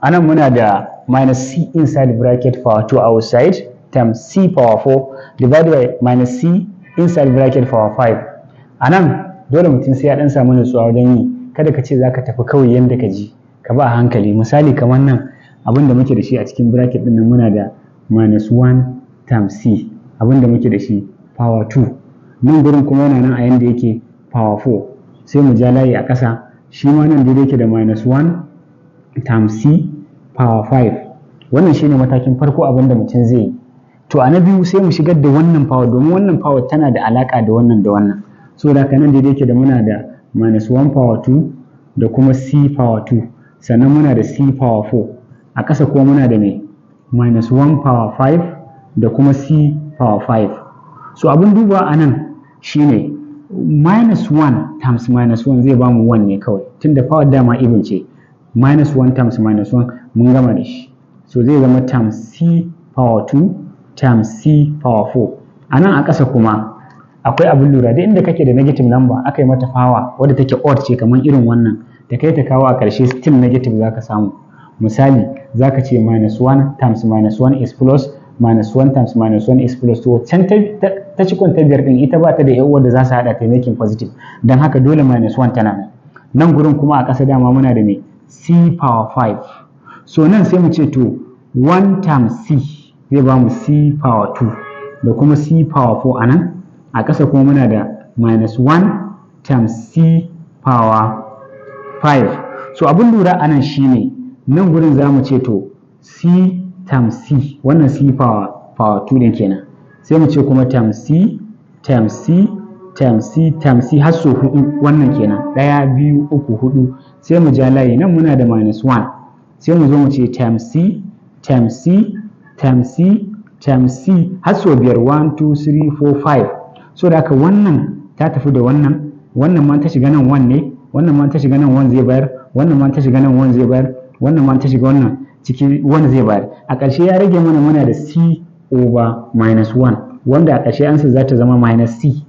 anan muna da minus c inside bracket power 2 outside times c power 4 divided by minus c inside bracket power 5. Anan dole mutum sai ya dan samu nutsuwa wajen yi, kada ka ce zaka tafi kawai yanda ka ji, ka ba a hankali. Misali kamar nan abin da muke da shi a cikin bracket din nan muna da minus 1 times c, abin da muke da shi power 2, nan gurin kuma yana nan a yanda yake power 4, sai mu ja layi a ƙasa, shi ma nan daidai yake da minus 1 times c power 5. Wannan shine matakin farko abin da mutum zai yi. To a na biyu sai mu shigar da wannan power, domin wannan power tana da alaƙa da wannan da wannan. So da haka nan daidai yake da muna da minus 1 power 2 da kuma c power 2, sannan muna da c power 4, a ƙasa kuma muna da mai minus 1 power 5 da kuma c power 5. So abin duba a nan shine minus 1 times minus 1 zai bamu 1 ne kawai, tunda power dama even ce. Minus 1 times minus 1 mun gama da shi, so zai zama times c power 2 times c power 4. A nan a ƙasa kuma akwai abin lura, da inda kake da negative number aka yi mata power wadda take odd ce kamar irin wannan, da kai ta kawo a ƙarshe still negative zaka samu. Misali zaka ce minus 1 times minus 1 is plus, minus 1 times minus 1 is plus. To can ta cikon ta biyar din ita ba ta da yan uwar da za su haɗa ta making positive, don haka dole minus 1 tana nan. Nan gurin kuma a ƙasa dama muna da mai c power 5. So nan sai mu ce to 1 times c zai ba mu c power 2 da kuma c power 4 a nan, a ƙasa kuma muna da minus 1 times c power 5. So abin lura a nan shine nan gurin za mu ce to c times c, wannan c power 2 din kenan, sai mu ce kuma times c times c times c times c har so 4, wannan kenan 1 2 3 4, sai mu ja layi nan muna da minus 1, sai mu zo mu ce times c times c times c times c har so 5 1 2 3 4 5. So da haka wannan ta tafi da wannan, wannan ma ta shiga nan 1 ne, wannan ma ta shiga nan 1 zai bayar, wannan ma ta shiga nan 1 zai bayar, wannan ma ta shiga wannan ciki 1 zai bayar. A ƙarshe ya rage mana muna da c over minus 1, wanda a ƙarshe answer za ta zama minus c.